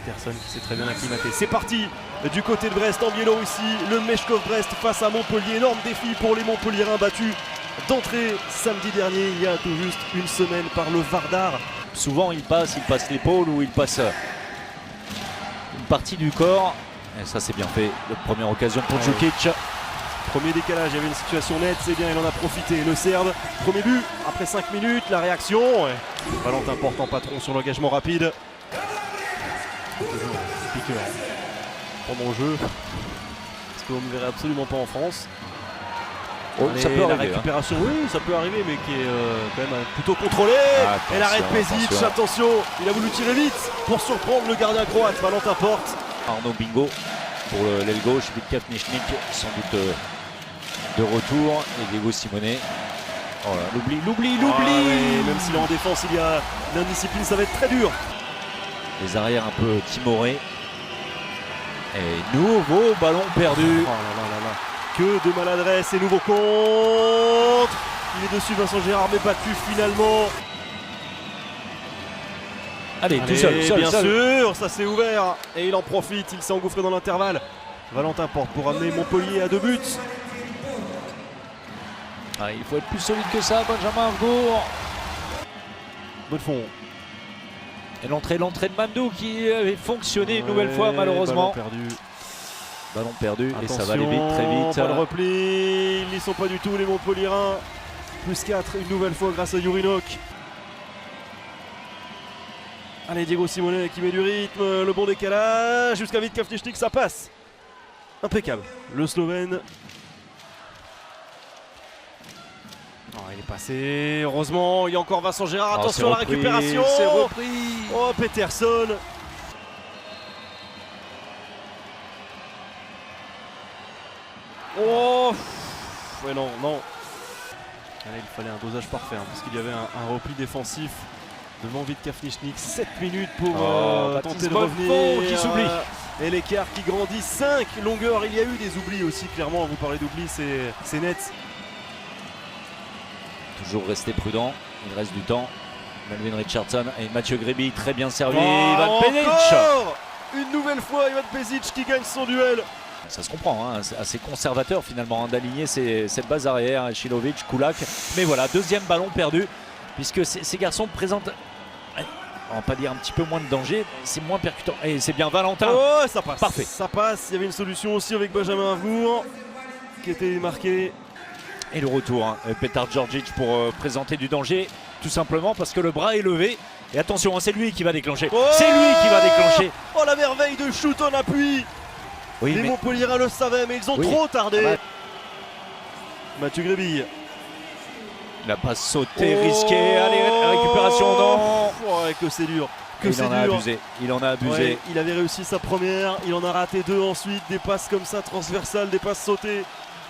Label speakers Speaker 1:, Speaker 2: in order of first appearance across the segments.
Speaker 1: Peterson qui s'est très bien acclimaté. C'est parti du côté de Brest en Biélorussie. Le Meshkov Brest face à Montpellier. Énorme défi pour les Montpelliérains battus d'entrée samedi dernier, il y a tout juste une semaine, par le Vardar.
Speaker 2: Souvent il passe l'épaule ou il passe une partie du corps. Et ça c'est bien fait. La première occasion pour Djukic.
Speaker 1: Premier décalage, il y avait une situation nette, c'est bien, il en a profité. Le Serbe, premier but, après 5 minutes, la réaction. Valentin Porte en patron sur l'engagement rapide. Piqueur pendant le jeu, parce qu'on ne verrait absolument pas en France.
Speaker 2: Oh, ça peut
Speaker 1: la
Speaker 2: arriver,
Speaker 1: récupération, oui, ça peut arriver, mais qui est quand même plutôt contrôlé.
Speaker 2: Attention,
Speaker 1: et l'arrêt de Pezic, attention, il a voulu tirer vite pour surprendre le gardien croate, Valentin Porte.
Speaker 2: Arnaud Bingo pour l'aile gauche, Vitka Knichnik sans doute de retour, et Diego Simone. Oh là, l'oubli.
Speaker 1: Ouais, même s'il est en défense, il y a l'indiscipline, ça va être très dur.
Speaker 2: Les arrières un peu timorés. Et nouveau ballon perdu.
Speaker 1: Oh là là. Que de maladresse et nouveau contre. Il est dessus Vincent Gérard, mais battu finalement.
Speaker 2: Allez, tout seul.
Speaker 1: Bien sûr, ça s'est ouvert et il en profite, il s'est engouffré dans l'intervalle. Valentin Porte pour amener Montpellier à 2 buts.
Speaker 2: Ah, il faut être plus solide que ça, Benjamin Argour.
Speaker 1: Buffon.
Speaker 2: Et l'entrée de Mandou qui avait fonctionné une nouvelle fois malheureusement. Ballon perdu.
Speaker 1: Attention,
Speaker 2: et ça va aller vite, très vite.
Speaker 1: Pas de repli, ils n'y sont pas du tout les Montpelliérains. Plus 4 une nouvelle fois grâce à Jurinok. Allez, Diego Simone qui met du rythme, le bon décalage jusqu'à Vitka Knichnik, ça passe. Impeccable. Le Slovène. Oh, il est passé, heureusement, il y a encore Vincent Gérard, attention à la récupération.
Speaker 2: C'est repris.
Speaker 1: Oh, Peterson. Oh, ouais, non. Allez, il fallait un dosage parfait, parce qu'il y avait un repli défensif devant Vitka Knichnik. 7 minutes pour tenter de revenir.
Speaker 2: Qui s'oublie.
Speaker 1: Et l'écart qui grandit, 5 longueurs. Il y a eu des oublis aussi, clairement. Vous parlez d'oublis, c'est net.
Speaker 2: Toujours rester prudent, il reste du temps. Melvin Richardson et Mathieu Gréby très bien servi.
Speaker 1: Oh,
Speaker 2: Ivan Pezic.
Speaker 1: Une nouvelle fois, Ivan Pezic qui gagne son duel.
Speaker 2: Ça se comprend, c'est assez conservateur finalement d'aligner cette base arrière, Chilovic, Kulak. Mais voilà, deuxième ballon perdu, puisque ces garçons présentent, on va pas dire un petit peu moins de danger, c'est moins percutant. Et c'est bien Valentin.
Speaker 1: Oh, ça passe.
Speaker 2: Parfait.
Speaker 1: Ça passe. Il y avait une solution aussi avec Benjamin Argour qui était marqué.
Speaker 2: Et le retour, Petar Djordjic pour présenter du danger, tout simplement parce que le bras est levé. Et attention, c'est lui qui va déclencher.
Speaker 1: Oh,
Speaker 2: c'est lui qui va déclencher.
Speaker 1: Oh, la merveille de shoot en appui.
Speaker 2: Oui,
Speaker 1: les Montpelliérains le savaient, mais ils ont trop tardé. Mathieu Gréby.
Speaker 2: Il n'a pas sauté, risqué. Allez, récupération, non.
Speaker 1: Ouais, que c'est dur.
Speaker 2: Il en a abusé.
Speaker 1: Ouais, il avait réussi sa première, il en a raté 2 ensuite. Des passes comme ça, transversales, des passes sautées.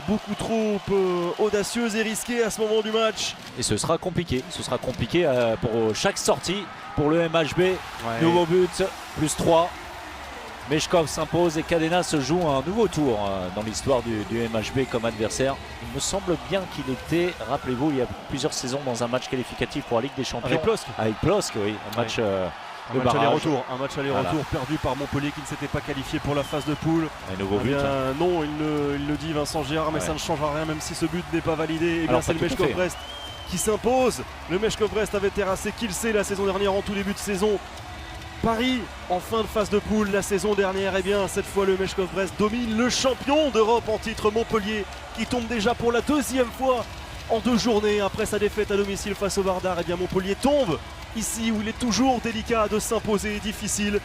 Speaker 1: Beaucoup trop audacieuses et risquées à ce moment du match.
Speaker 2: Et ce sera compliqué. Pour chaque sortie. Pour le MHB, nouveau but, plus 3. Meshkov s'impose et Cadena se joue un nouveau tour dans l'histoire du MHB comme adversaire. Il me semble bien qu'il était, rappelez-vous, il y a plusieurs saisons dans un match qualificatif pour la Ligue des Champions.
Speaker 1: Avec
Speaker 2: Plosk, oui. Un match
Speaker 1: aller-retour. Un match aller-retour perdu par Montpellier qui ne s'était pas qualifié pour la phase de poule.
Speaker 2: Un nouveau but.
Speaker 1: Non, il le dit Vincent Gérard, mais ça ne changera rien même si ce but n'est pas validé. Et bien c'est le Meshkov Brest qui s'impose. Le Meshkov Brest avait terrassé Kielce la saison dernière en tout début de saison. Paris en fin de phase de poule la saison dernière, et bien cette fois le Meshkov Brest domine le champion d'Europe en titre Montpellier qui tombe déjà pour la 2e fois en 2 journées après sa défaite à domicile face au Vardar. Et bien Montpellier tombe ici où il est toujours délicat de s'imposer, difficile.